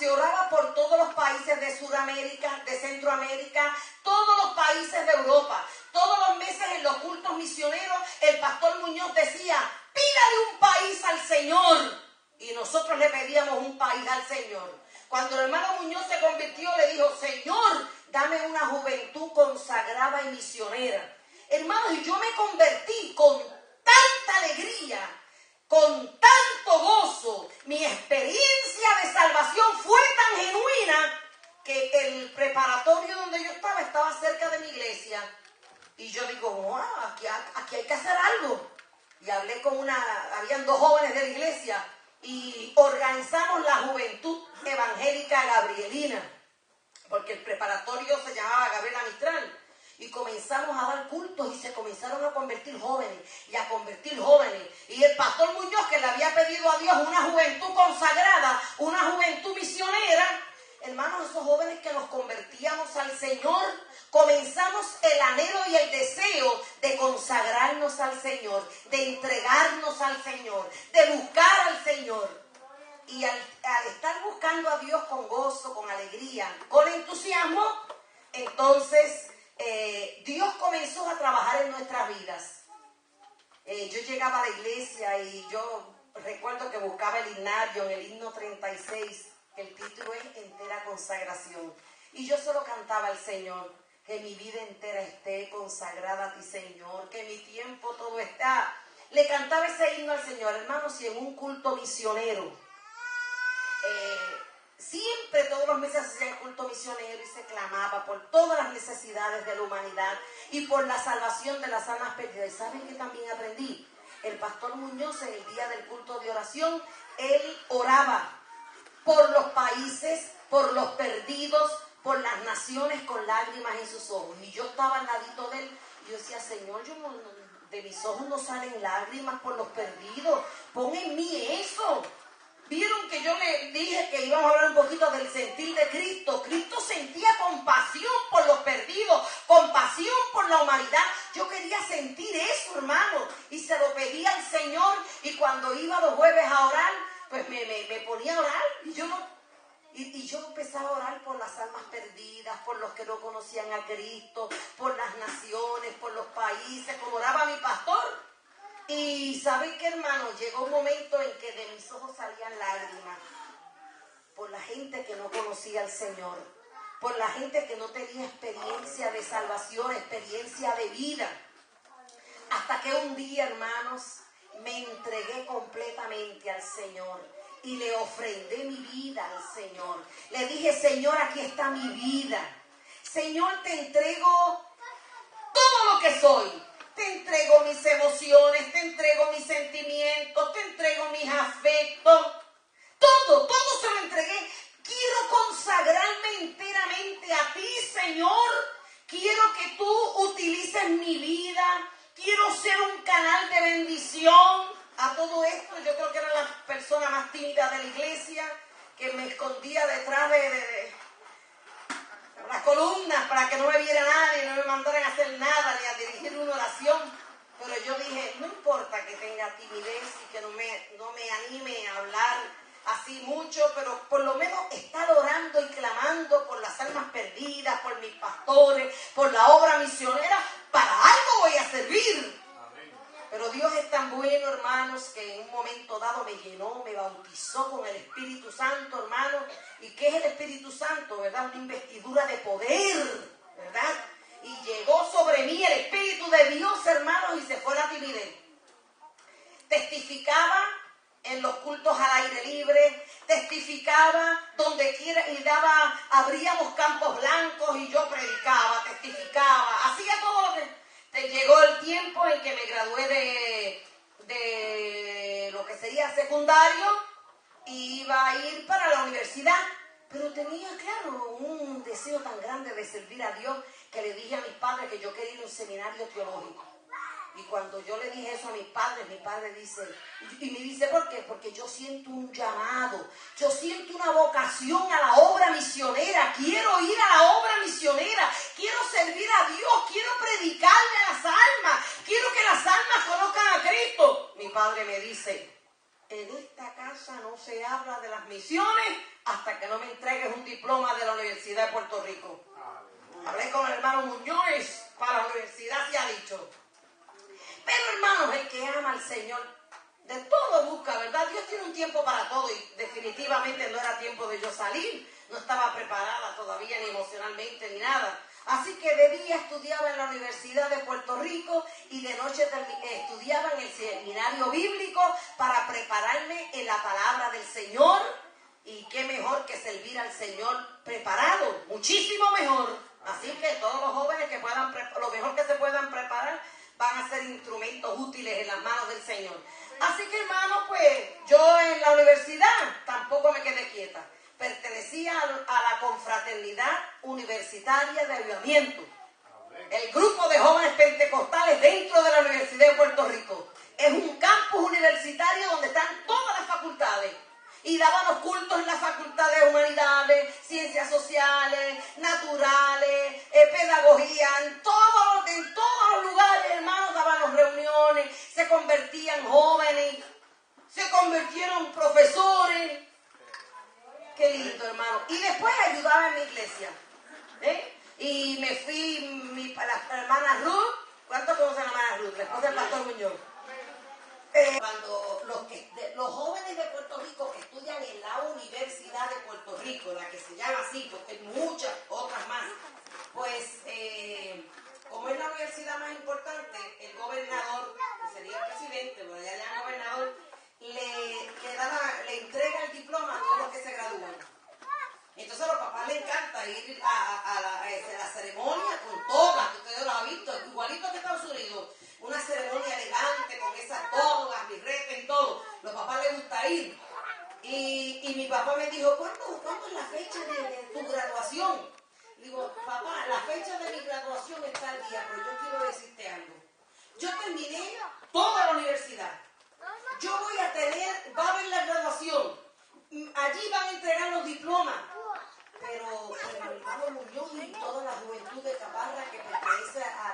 oraba por todos los países de Sudamérica, de Centroamérica, todos los países de Europa. Todos los meses en los cultos misioneros, el pastor Muñoz decía, pídale un país al Señor. Y nosotros le pedíamos un país al Señor. Cuando el hermano Muñoz se convirtió, le dijo, Señor, dame una juventud consagrada y misionera. Hermanos, y yo me convertí con tanta alegría, con tanto gozo. Mi experiencia de salvación fue tan genuina que el preparatorio donde yo estaba cerca de mi iglesia. Y yo digo, wow, aquí hay que hacer algo. Y hablé con habían dos jóvenes de la iglesia y organizamos la Juventud Evangélica Gabrielina, porque el preparatorio se llamaba Gabriela Mistral. Y comenzamos a dar cultos y se comenzaron a convertir jóvenes y a convertir jóvenes. Y el pastor Muñoz, que le había pedido a Dios una juventud consagrada, una juventud misionera, hermanos, esos jóvenes que nos convertíamos al Señor, comenzamos el anhelo y el deseo de consagrarnos al Señor, de entregarnos al Señor, de buscar al Señor. Y al estar buscando a Dios con gozo, con alegría, con entusiasmo, entonces Dios comenzó a trabajar en nuestras vidas. Yo llegaba a la iglesia y yo recuerdo que buscaba el himnario en el himno 36, que el título es Entera Consagración. Y yo solo cantaba al Señor, que mi vida entera esté consagrada a ti, Señor, que mi tiempo todo está. Le cantaba ese himno al Señor, hermanos, y en un culto misionero. Siempre todos los meses se hacía el culto misionero y se clamaba por todas las necesidades de la humanidad y por la salvación de las almas perdidas. ¿Y saben qué también aprendí? El pastor Muñoz, en el día del culto de oración, él oraba por los países, por los perdidos, por las naciones, con lágrimas en sus ojos. Y yo estaba al ladito de él y yo decía, Señor, de mis ojos no salen lágrimas por los perdidos. Pon en mí eso. Vieron que yo le dije que íbamos a hablar un poquito del sentir de Cristo. Cristo sentía compasión por los perdidos, compasión por la humanidad. Yo quería sentir eso, hermano, y se lo pedía al Señor. Y cuando iba los jueves a orar, pues me ponía a orar. Y yo empezaba a orar por las almas perdidas, por los que no conocían a Cristo, por las naciones, por los países, como oraba mi pastor. Y ¿saben qué, hermano? Llegó un momento en que de mis ojos salían lágrimas por la gente que no conocía al Señor, por la gente que no tenía experiencia de salvación, experiencia de vida. Hasta que un día, hermanos, me entregué completamente al Señor y le ofrendé mi vida al Señor. Le dije, Señor, aquí está mi vida. Señor, te entrego todo lo que soy. Te entrego mis emociones, te entrego mis sentimientos, te entrego mis afectos. Todo se lo entregué. Quiero consagrarme enteramente a ti, Señor. Quiero que tú utilices mi vida. Quiero ser un canal de bendición. A todo esto, yo creo que era la persona más tímida de la iglesia, que me escondía detrás de las columnas para que no me viera nadie, no me mandaran a hacer nada, ni a dirigir una oración. Pero yo dije, no importa que tenga timidez y que no me anime a hablar así mucho, pero por lo menos estar orando y clamando por las almas perdidas, por mis pastores, por la obra misionera, para algo voy a servir. Pero Dios es tan bueno, hermanos, que en un momento dado me llenó, me bautizó con el Espíritu Santo, hermanos. ¿Y qué es el Espíritu Santo? ¿Verdad? Una investidura de poder, ¿verdad? Y llegó sobre mí el Espíritu de Dios, hermanos, y se fue la timidez. Testificaba en los cultos al aire libre, testificaba donde quiera y abríamos campos blancos y yo predicaba, testificaba, hacía todo lo que... Llegó el tiempo en que me gradué de lo que sería secundario y iba a ir para la universidad, pero tenía, claro, un deseo tan grande de servir a Dios que le dije a mis padres que yo quería ir a un seminario teológico. Y cuando yo le dije eso a mis padres, mi padre dice, y me dice, ¿por qué? Porque yo siento un llamado, yo siento una vocación a la obra misionera, quiero ir a la obra misionera, quiero servir a Dios, quiero predicarle a las almas, quiero que las almas conozcan a Cristo. Mi padre me dice, en esta casa no se habla de las misiones hasta que no me entregues un diploma de la Universidad de Puerto Rico. Hablé con el hermano Muñoz para la universidad, se ha dicho. Pero hermanos, el que ama al Señor, de todo busca, ¿verdad? Dios tiene un tiempo para todo y definitivamente no era tiempo de yo salir. No estaba preparada todavía ni emocionalmente ni nada. Así que de día estudiaba en la Universidad de Puerto Rico y de noche estudiaba en el seminario bíblico para prepararme en la palabra del Señor. Y qué mejor que servir al Señor preparado, muchísimo mejor. Así que todos los jóvenes que puedan, lo mejor que se puedan preparar, van a ser instrumentos útiles en las manos del Señor. Así que, hermano, pues yo en la universidad tampoco me quedé quieta. Pertenecía a la confraternidad universitaria de avivamiento. el grupo de jóvenes pentecostales dentro de la Universidad de Puerto Rico. Es un campus universitario donde están todas las facultades. Y dábamos cultos en la Facultad de Humanidades, Ciencias Sociales, Naturales, Pedagogía, en todos los lugares, hermanos, dábamos reuniones, se convertían jóvenes, se convirtieron profesores. Qué lindo, hermano. Y después ayudaba en mi iglesia. Y me fui, la hermana Ruth, ¿cuántos conocen a la hermana Ruth? La esposa del pastor Muñoz. Cuando los jóvenes de Puerto Rico que estudian en la Universidad de Puerto Rico, la que se llama así, porque hay muchas otras más, pues como es la universidad más importante, el gobernador, que sería el presidente, pero ya el gobernador, le entrega el diploma a todos los que se gradúan. Entonces a los papás les encanta ir a la ceremonia con togas, que ustedes lo han visto, igualito que Estados Unidos. Una ceremonia elegante con esas togas, birretes y todo. Los papás les gusta ir. Y mi papá me dijo, ¿cuándo es la fecha de tu graduación? Le digo, papá, la fecha de mi graduación está al día, pero yo quiero decirte algo. Yo terminé toda la universidad. Yo va a haber la graduación. Allí van a entregar los diplomas. Pero el hermano Muñoz y toda la juventud de Caparra que pertenece a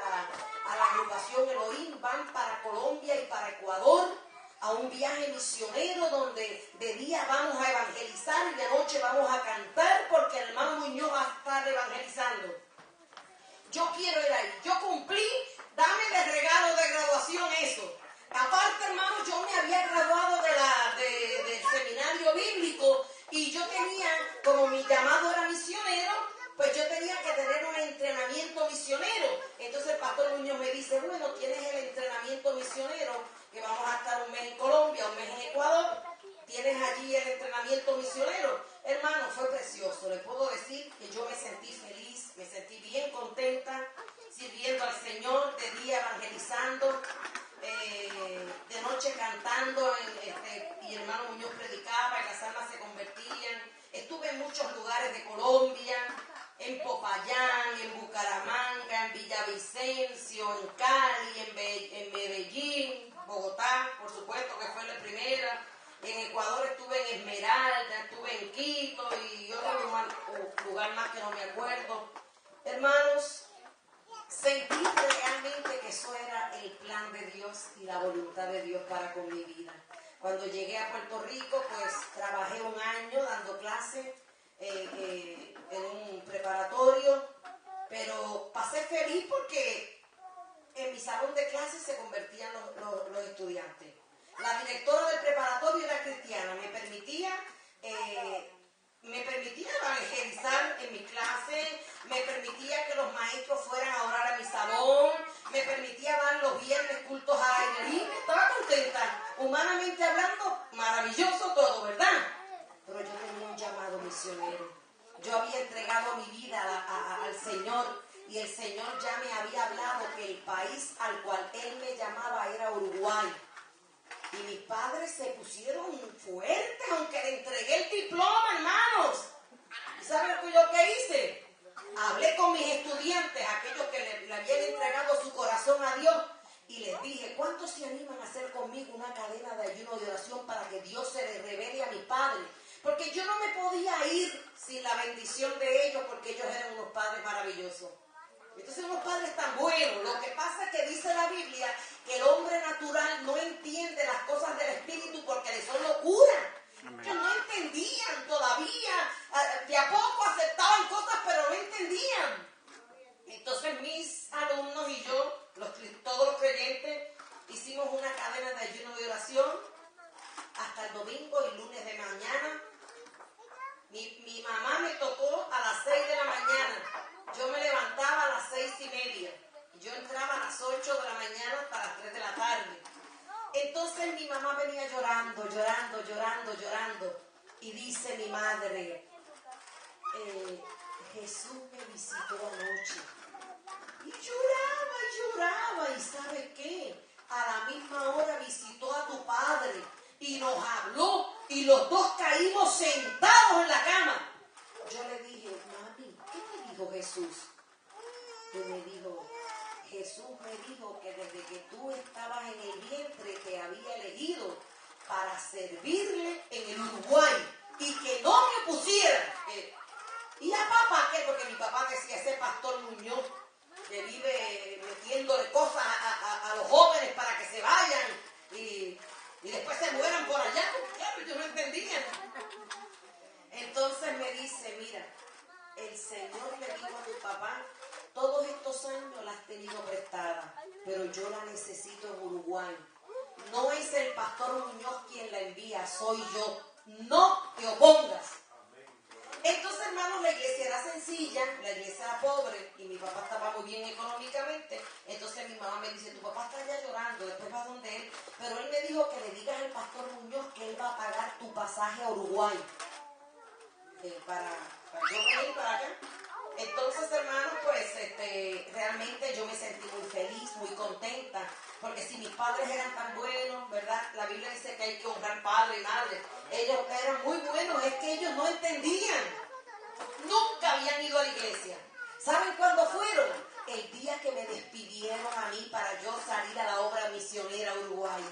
la agrupación Elohim van para Colombia y para Ecuador a un viaje misionero donde de día vamos a evangelizar y de noche vamos a cantar porque el hermano Muñoz va a estar evangelizando. Yo quiero ir ahí. Yo cumplí, dame de regalo de graduación eso. Aparte, hermano, yo me había graduado del seminario bíblico y yo tenía, como mi llamado era misionero, pues yo tenía que tener un entrenamiento misionero. Entonces el pastor Muñoz me dice, bueno, tienes el entrenamiento misionero, que vamos a estar un mes en Colombia, un mes en Ecuador, tienes allí el entrenamiento misionero. Hermano, fue precioso. Le puedo decir que yo me sentí feliz, me sentí bien contenta, sirviendo al Señor, de día evangelizando, de noche cantando, y el hermano Muñoz predicaba y las almas se convertían. Estuve en muchos lugares de Colombia, en Popayán, en Bucaramanga, en Villavicencio, en Cali, en Medellín, Bogotá, por supuesto que fue la primera. En Ecuador estuve en Esmeralda, estuve en Quito y otro lugar más que no me acuerdo. Hermanos, sentí realmente que eso era el plan de Dios y la voluntad de Dios para con mi vida. Cuando llegué a Puerto Rico, pues trabajé un año dando clases en un preparatorio, pero pasé feliz porque en mi salón de clases se convertían los estudiantes. La directora del preparatorio era cristiana, me permitía evangelizar en mi clase, me permitía que los maestros fueran a orar a mi salón, me permitía dar los viernes cultos al aire libre. Estaba contenta, humanamente hablando, maravilloso todo, ¿verdad? Pero yo tenía un llamado misionero. Yo había entregado mi vida al Señor y el Señor ya me había hablado que el país al cual Él me llamaba era Uruguay. Y mis padres se pusieron fuertes, aunque le entregué el diploma, hermanos. ¿Y saben lo que yo hice? Hablé con mis estudiantes, aquellos que le habían entregado su corazón a Dios, y les dije, ¿cuántos se animan a hacer conmigo una cadena de ayuno y oración para que Dios se le revele a mi padre? Porque yo no me podía ir sin la bendición de ellos, porque ellos eran unos padres maravillosos. Entonces unos padres tan buenos. Lo que pasa es que dice la Biblia que el hombre natural no entiende las cosas del Espíritu porque le son locura. Que no entendían todavía, de a poco aceptaban cosas pero no entendían. Entonces mis alumnos y yo, todos los creyentes, hicimos una cadena de ayuno y oración hasta el domingo y lunes de mañana. Mi mamá me tocó a las 6 de la mañana. Yo me levantaba a las 6:30. Y yo entraba a las 8 de la mañana hasta las 3 de la tarde. Entonces mi mamá venía llorando. Y dice mi madre, Jesús me visitó anoche. Y lloraba. ¿Y sabes qué? A la misma hora visitó a tu padre. Y nos habló. Y los dos caímos sentados en la cama. Yo le dije, mami, ¿qué te dijo Jesús? Y me dijo, Jesús me dijo que desde que tú estabas en el vientre te había elegido para servirle en el Uruguay y que no me opusieran. ¿Y a papá qué? Porque mi papá decía, ese pastor Muñoz que vive metiéndole cosas a los jóvenes para que se vayan y después se mueran por allá. Claro, yo no entendía. Entonces me dice, mira, el Señor le dijo a tu papá, todos estos años la has tenido prestada, pero yo la necesito en Uruguay. No es el pastor Muñoz quien la envía, soy yo. No te opongas. Entonces, hermanos, la iglesia era sencilla, la iglesia era pobre y mi papá estaba muy bien económicamente. Entonces mi mamá me dice, tu papá está ya llorando, después va donde él. Pero él me dijo que le digas al pastor Muñoz que él va a pagar tu pasaje a Uruguay. Para yo venir para acá. Entonces, hermanos, pues realmente yo me sentí muy feliz, muy contenta, porque si mis padres eran tan buenos, ¿verdad? La Biblia dice que hay que honrar padre y madre. Ellos eran muy buenos, es que ellos no entendían. Nunca habían ido a la iglesia. ¿Saben cuándo fueron? El día que me despidieron a mí para yo salir a la obra misionera a Uruguay.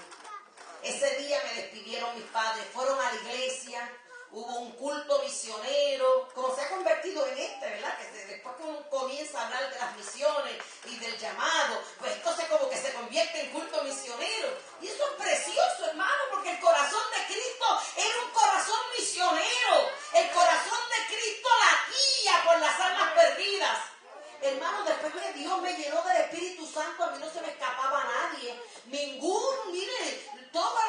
Ese día me despidieron mis padres, fueron a la iglesia. Hubo un culto misionero, como se ha convertido en ¿verdad? Que después que uno comienza a hablar de las misiones y del llamado, pues entonces como que se convierte en culto misionero. Y eso es precioso, hermano, porque el corazón de Cristo era un corazón misionero. El corazón de Cristo latía por las almas perdidas. Hermano, después que Dios me llenó del Espíritu Santo, a mí no se me escapaba nadie. Ninguno, mire, todos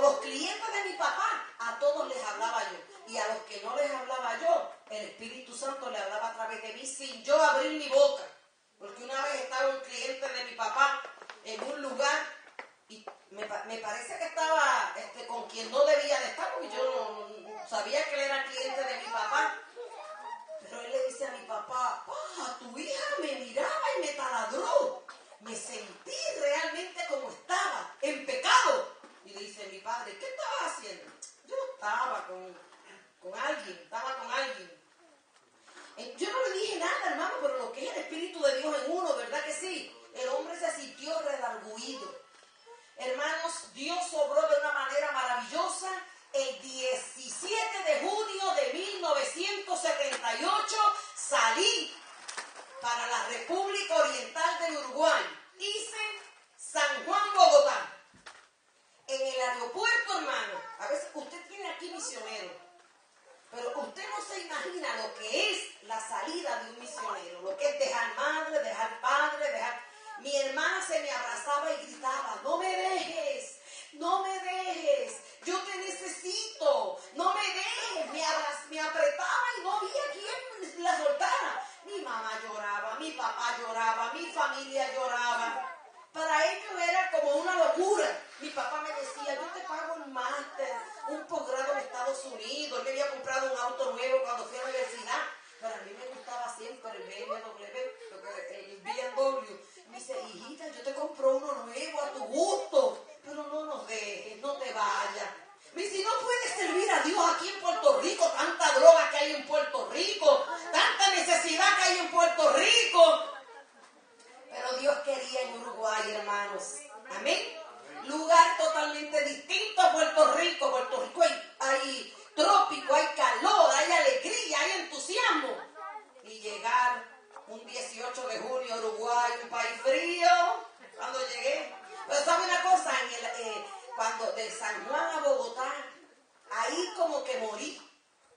los clientes de mi papá, a todos les hablaba yo. Y a los que no les hablaba yo, el Espíritu Santo le hablaba a través de mí sin yo abrir mi boca. Porque una vez estaba un cliente de mi papá en un lugar y me parece que estaba con quien no debía de estar, porque yo no sabía que él era cliente de mi papá. Pero él le dice a mi papá, tu hija me miraba y me taladró. Me sentí realmente como estaba, en pecado. Y le dice mi padre, ¿qué estabas haciendo? Yo estaba con alguien. Yo no le dije nada, hermano, pero lo que es el Espíritu de Dios en uno, ¿verdad que sí? El hombre se sintió redarguido. Hermanos, Dios obró de una manera maravillosa. El 17 de junio de 1978 salí para la República Oriental del Uruguay. Hice San Juan, Bogotá. En el aeropuerto, hermano, a veces usted tiene aquí misioneros, pero usted no se imagina lo que es la salida de un misionero, lo que es dejar madre, dejar padre, Mi hermana se me abrazaba y gritaba, no me dejes, yo te necesito, no me dejes, me apretaba y no había quien la soltara. Mi mamá lloraba, mi papá lloraba, mi familia lloraba. Para ellos era como una locura. Mi papá me decía, yo te pago un máster, un posgrado en Estados Unidos. Él me había comprado un auto nuevo cuando fui a la universidad. Pero a mí me gustaba siempre el BMW, el BMW. Me dice, hijita, yo te compro uno nuevo a tu gusto, pero no nos dejes, no te vayas. Me dice, no puedes servir a Dios aquí en Puerto Rico, tanta droga que hay en Puerto Rico, tanta necesidad que hay en Puerto Rico. Pero Dios quería en Uruguay, hermanos. Amén. Lugar totalmente distinto a Puerto Rico. Puerto Rico hay trópico, hay calor, hay alegría, hay entusiasmo. Y llegar un 18 de junio a Uruguay, un país frío, cuando llegué. Pero ¿sabe una cosa? Cuando de San Juan a Bogotá, ahí como que morí.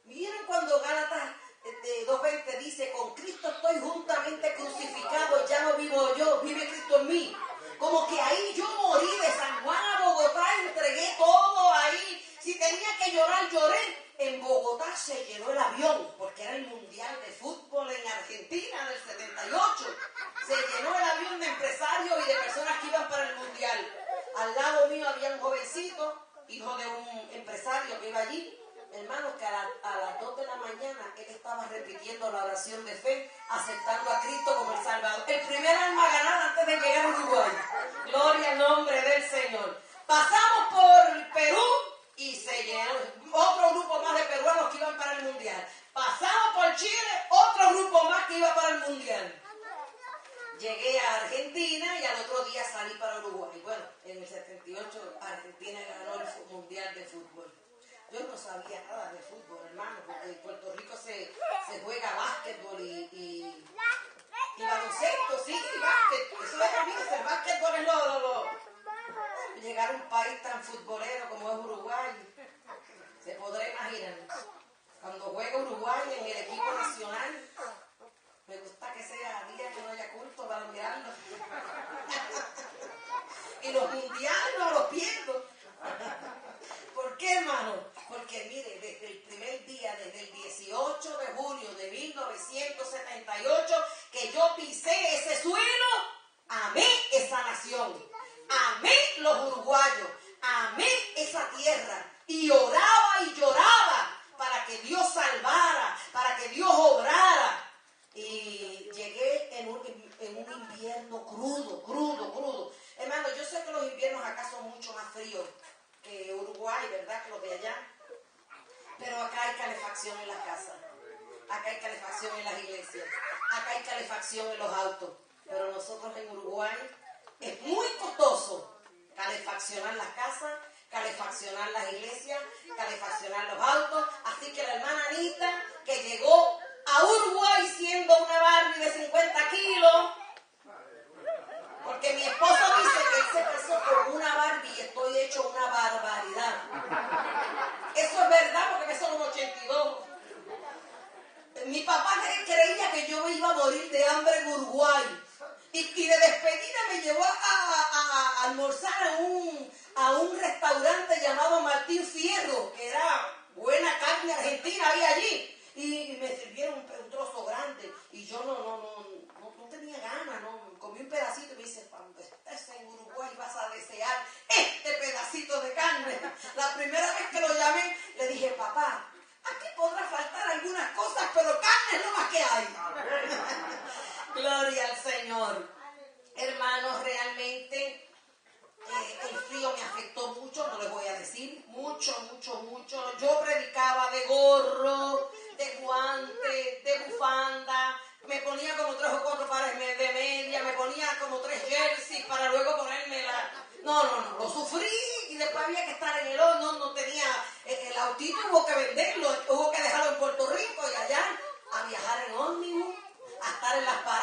¿Vieron cuando Gálatas 2:20 dice, con Cristo estoy juntamente crucificado, ya no vivo yo, vive Cristo en mí? Como que ahí yo morí, de San Juan a Bogotá, entregué todo ahí. Si tenía que llorar, lloré. En Bogotá se llenó el avión, porque era el Mundial de Fútbol en Argentina del 78. Se llenó el avión de empresarios y de personas que iban para el Mundial. Al lado mío había un jovencito, hijo de un empresario que iba allí. Hermanos, que a las 2 de la mañana él estaba repitiendo la oración de fe, aceptando a Cristo como el Salvador. El primer alma ganada antes de llegar a Uruguay. Gloria al nombre del Señor. Pasamos por Perú y se llenó otro grupo más de peruanos que iban para el Mundial. Pasamos por Chile, otro grupo más que iba para el Mundial. llegué a Argentina y al otro día salí para Uruguay. Bueno, en el 78 Argentina ganó el Mundial de Fútbol. Yo no sabía nada de fútbol, hermano, porque en Puerto Rico se juega básquetbol y baloncesto, sí, y básquet. Eso es lo mismo, el básquetbol es lo. Llegar a un país tan futbolero como es Uruguay, se podrá imaginar. Cuando juega Uruguay en el equipo nacional, me gusta que sea día que no haya culto para mirarlo. Y los mundiales no los pierdo. ¿Por qué, hermano? Porque mire, desde el primer día, desde el 18 de junio de 1978, que yo pisé ese suelo, amé esa nación, amé los uruguayos, amé esa tierra y oraba y lloraba para que Dios salvara, para que Dios obrara. Y llegué en un invierno crudo. Hermano, yo sé que los inviernos acá son mucho más fríos que Uruguay, ¿verdad? Que los de allá. Pero acá hay calefacción en las casas. Acá hay calefacción en las iglesias. Acá hay calefacción en los autos. Pero nosotros en Uruguay es muy costoso calefaccionar las casas, calefaccionar las iglesias, calefaccionar los autos. Así que la hermana Anita, que llegó a Uruguay siendo una Barbie de 50 kilos, porque mi esposo dice que él se casó con una Barbie y estoy hecho una barbaridad. Eso es verdad porque me son 82. Mi papá creía que yo me iba a morir de hambre en Uruguay. Y de despedida me llevó a almorzar a un restaurante llamado Martín Fierro, que era buena carne argentina, había allí. Y me sirvieron un trozo grande. Y yo no tenía ganas, no. Comí un pedacito y me dice, cuando estés en Uruguay vas a desear este pedacito de carne. La primera vez que lo llamé, le dije, papá, aquí podrá faltar algunas cosas, pero carne es lo más que hay. Gloria al Señor. Hermanos, realmente el frío me afectó mucho, no les voy a decir, mucho. Yo predicaba de gorro, de guantes, de bufanda, me ponía como 3 o 4 pares de media, me ponía como 3 jerseys para luego ponerme No, lo sufrí y después había que estar en el horno, no tenía, el autito hubo que venderlo, hubo que dejarlo en Puerto Rico y allá a viajar en ómnibus, a estar en las paradas